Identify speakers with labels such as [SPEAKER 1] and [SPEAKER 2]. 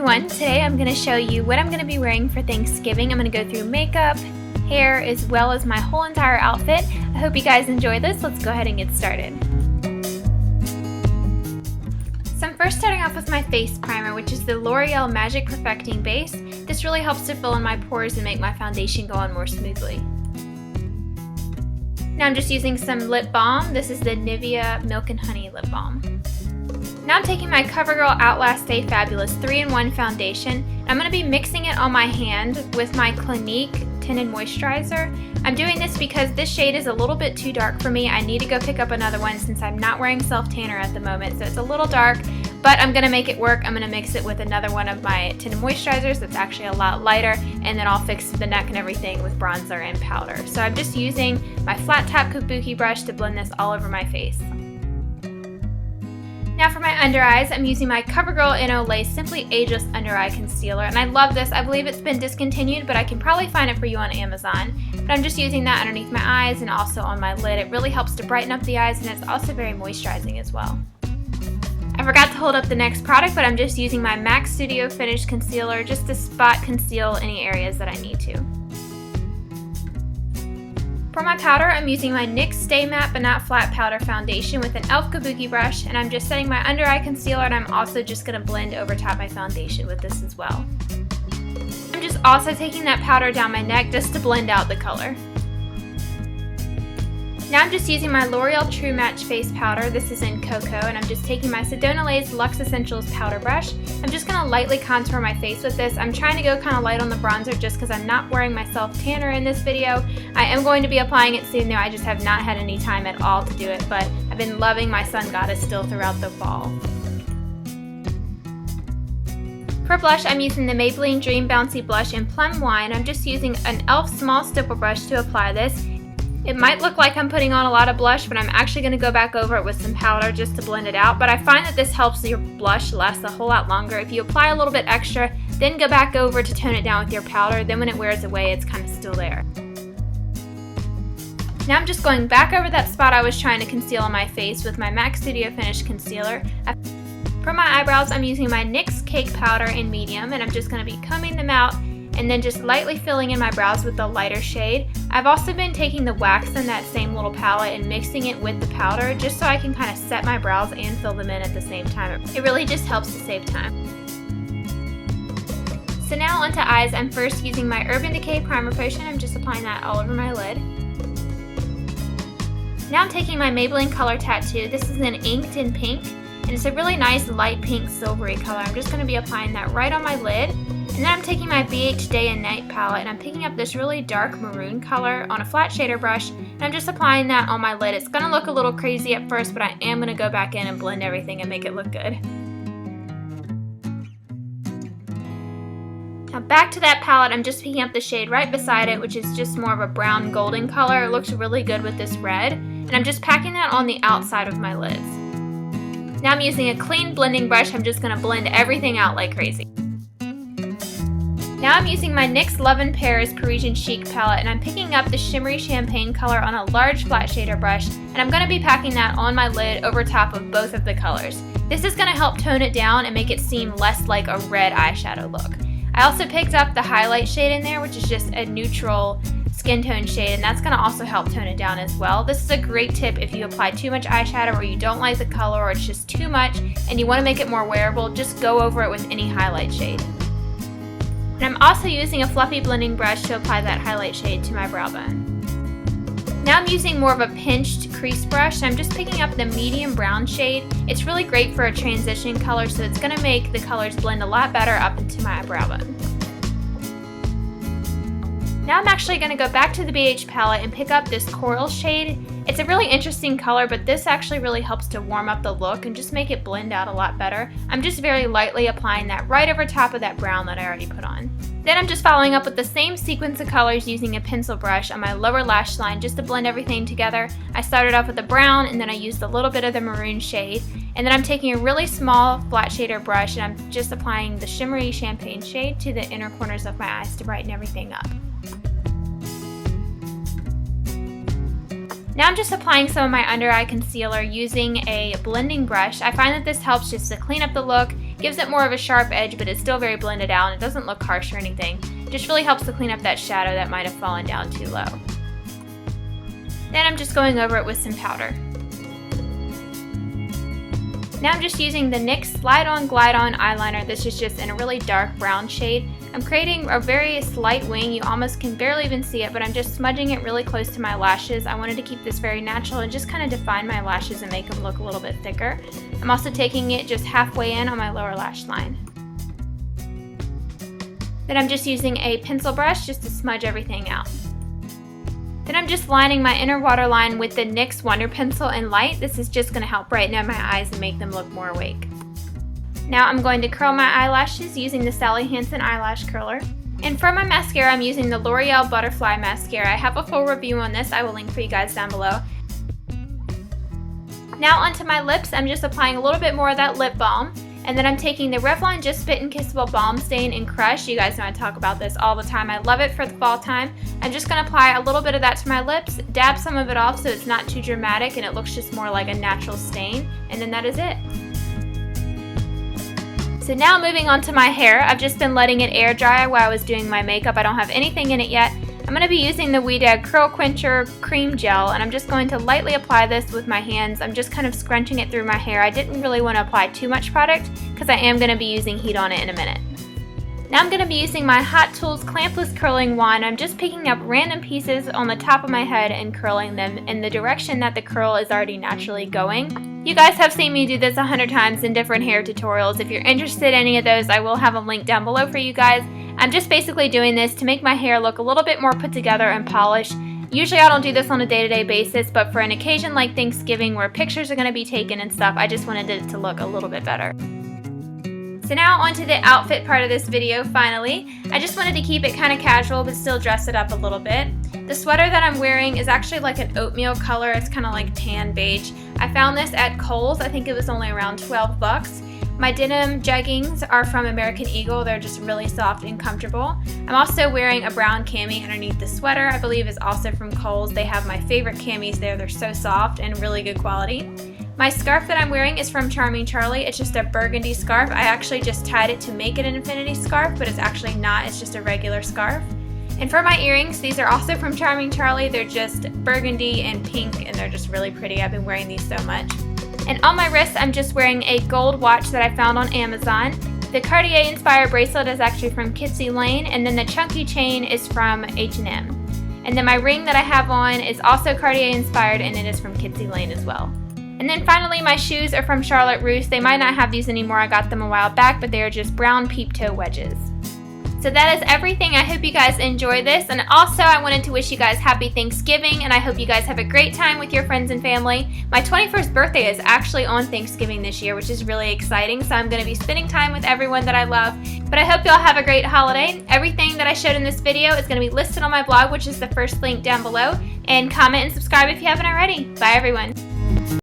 [SPEAKER 1] everyone, today I'm going to show you what I'm going to be wearing for Thanksgiving. I'm going to go through makeup, hair, as well as my whole entire outfit. I hope you guys enjoy this. Let's go ahead and get started. So I'm first starting off with my face primer, which is the L'Oreal Magic Perfecting Base. This really helps to fill in my pores and make my foundation go on more smoothly. Now I'm just using some lip balm. This is the Nivea Milk and Honey Lip Balm. Now I'm taking my CoverGirl Outlast Stay Fabulous 3-in-1 foundation. I'm going to be mixing it on my hand with my Clinique Tinted Moisturizer. I'm doing this because this shade is a little bit too dark for me. I need to go pick up another one since I'm not wearing self-tanner at the moment, so it's a little dark, but I'm going to make it work. I'm going to mix it with another one of my tinted moisturizers that's actually a lot lighter, and then I'll fix the neck and everything with bronzer and powder. So I'm just using my flat top kabuki brush to blend this all over my face. Now for my under eyes, I'm using my CoverGirl Olay Simply Ageless Under Eye Concealer, and I love this. I believe it's been discontinued, but I can probably find it for you on Amazon. But I'm just using that underneath my eyes and also on my lid. It really helps to brighten up the eyes, and it's also very moisturizing as well. I forgot to hold up the next product, but I'm just using my MAC Studio Finish Concealer just to spot conceal any areas that I need to. For my powder, I'm using my NYX Stay Matte But Not Flat Powder Foundation with an e.l.f. Kabuki brush, and I'm just setting my under eye concealer, and I'm also just going to blend over top my foundation with this as well. I'm just also taking that powder down my neck just to blend out the color. Now I'm just using my L'Oreal True Match Face Powder. This is in Cocoa, and I'm just taking my Sedona Lay's Luxe Essentials Powder Brush. I'm just going to lightly contour my face with this. I'm trying to go kind of light on the bronzer just because I'm not wearing my self-tanner in this video. I am going to be applying it soon though. I just have not had any time at all to do it, but I've been loving my Sun Goddess still throughout the fall. For blush, I'm using the Maybelline Dream Bouncy Blush in Plum Wine. I'm just using an e.l.f. small stipple brush to apply this. It might look like I'm putting on a lot of blush, but I'm actually going to go back over it with some powder just to blend it out. But I find that this helps your blush last a whole lot longer. If you apply a little bit extra, then go back over to tone it down with your powder, then when it wears away, it's kind of still there. Now I'm just going back over that spot I was trying to conceal on my face with my MAC Studio Finish Concealer. For my eyebrows, I'm using my NYX Cake Powder in Medium, and I'm just going to be combing them out and then just lightly filling in my brows with the lighter shade. I've also been taking the wax in that same little palette and mixing it with the powder just so I can kind of set my brows and fill them in at the same time. It really just helps to save time. So now onto eyes, I'm first using my Urban Decay Primer Potion. I'm just applying that all over my lid. Now I'm taking my Maybelline Color Tattoo. This is an Inked in Pink, and it's a really nice light pink silvery color. I'm just going to be applying that right on my lid. And then I'm taking my BH Day and Night palette, and I'm picking up this really dark maroon color on a flat shader brush, and I'm just applying that on my lid. It's going to look a little crazy at first, but I am going to go back in and blend everything and make it look good. Now back to that palette, I'm just picking up the shade right beside it, which is just more of a brown golden color. It looks really good with this red, and I'm just packing that on the outside of my lids. Now I'm using a clean blending brush. I'm just going to blend everything out like crazy. Now I'm using my NYX Love in Paris Parisian Chic palette, and I'm picking up the shimmery champagne color on a large flat shader brush, and I'm going to be packing that on my lid over top of both of the colors. This is going to help tone it down and make it seem less like a red eyeshadow look. I also picked up the highlight shade in there, which is just a neutral skin tone shade, and that's going to also help tone it down as well. This is a great tip if you apply too much eyeshadow or you don't like the color or it's just too much and you want to make it more wearable. Just go over it with any highlight shade. And I'm also using a fluffy blending brush to apply that highlight shade to my brow bone. Now I'm using more of a pinched crease brush, and I'm just picking up the medium brown shade. It's really great for a transition color, so it's going to make the colors blend a lot better up into my brow bone. Now I'm actually going to go back to the BH palette and pick up this coral shade. It's a really interesting color, but this actually really helps to warm up the look and just make it blend out a lot better. I'm just very lightly applying that right over top of that brown that I already put on. Then I'm just following up with the same sequence of colors using a pencil brush on my lower lash line just to blend everything together. I started off with the brown, and then I used a little bit of the maroon shade. And then I'm taking a really small flat shader brush, and I'm just applying the shimmery champagne shade to the inner corners of my eyes to brighten everything up. Now I'm just applying some of my under eye concealer using a blending brush. I find that this helps just to clean up the look, Gives it more of a sharp edge, but it's still very blended out and it doesn't look harsh or anything. It just really helps to clean up that shadow that might have fallen down too low. Then I'm just going over it with some powder. Now I'm just using the NYX Slide On Glide On eyeliner. This is just in a really dark brown shade. I'm creating a very slight wing. You almost can barely even see it, but I'm just smudging it really close to my lashes. I wanted to keep this very natural and just kind of define my lashes and make them look a little bit thicker. I'm also taking it just halfway in on my lower lash line. Then I'm just using a pencil brush just to smudge everything out. Then I'm just lining my inner waterline with the NYX Wonder Pencil in Light. This is just going to help brighten up my eyes and make them look more awake. Now I'm going to curl my eyelashes using the Sally Hansen eyelash curler. And for my mascara, I'm using the L'Oreal Butterfly Mascara. I have a full review on this. I will link for you guys down below. Now onto my lips, I'm just applying a little bit more of that lip balm. And then I'm taking the Revlon Just Spit and Kissable Balm Stain in Crush. You guys know I talk about this all the time. I love it for the fall time. I'm just going to apply a little bit of that to my lips, dab some of it off so it's not too dramatic and it looks just more like a natural stain. And then that is it. So now moving on to my hair. I've just been letting it air dry while I was doing my makeup. I don't have anything in it yet. I'm going to be using the Bday Curl Quencher Cream Gel, and I'm just going to lightly apply this with my hands. I'm just kind of scrunching it through my hair. I didn't really want to apply too much product because I am going to be using heat on it in a minute. Now I'm going to be using my Hot Tools Clampless Curling Wand. I'm just picking up random pieces on the top of my head and curling them in the direction that the curl is already naturally going. You guys have seen me do this 100 times in different hair tutorials. If you're interested in any of those, I will have a link down below for you guys. I'm just basically doing this to make my hair look a little bit more put together and polished. Usually I don't do this on a day-to-day basis, but for an occasion like Thanksgiving where pictures are going to be taken and stuff, I just wanted it to look a little bit better. So now onto the outfit part of this video, finally. I just wanted to keep it kind of casual but still dress it up a little bit. The sweater that I'm wearing is actually like an oatmeal color. It's kind of like tan beige. I found this at Kohl's. I think it was only around 12 bucks. My denim jeggings are from American Eagle. They're just really soft and comfortable. I'm also wearing a brown cami underneath the sweater. I believe is also from Kohl's. They have my favorite camis there. They're so soft and really good quality. My scarf that I'm wearing is from Charming Charlie. It's just a burgundy scarf. I actually just tied it to make it an infinity scarf, but it's actually not. It's just a regular scarf. And for my earrings, these are also from Charming Charlie. They're just burgundy and pink, and they're just really pretty. I've been wearing these so much. And on my wrist, I'm just wearing a gold watch that I found on Amazon. The Cartier inspired bracelet is actually from Kitsy Lane, and then the chunky chain is from H&M. And then my ring that I have on is also Cartier inspired, and it is from Kitsy Lane as well. And then finally, my shoes are from Charlotte Russe. They might not have these anymore. I got them a while back, but they are just brown peep toe wedges. So that is everything. I hope you guys enjoy this. And also, I wanted to wish you guys happy Thanksgiving, and I hope you guys have a great time with your friends and family. My 21st birthday is actually on Thanksgiving this year, which is really exciting. So I'm going to be spending time with everyone that I love. But I hope you all have a great holiday. Everything that I showed in this video is going to be listed on my blog, which is the first link down below. And comment and subscribe if you haven't already. Bye, everyone.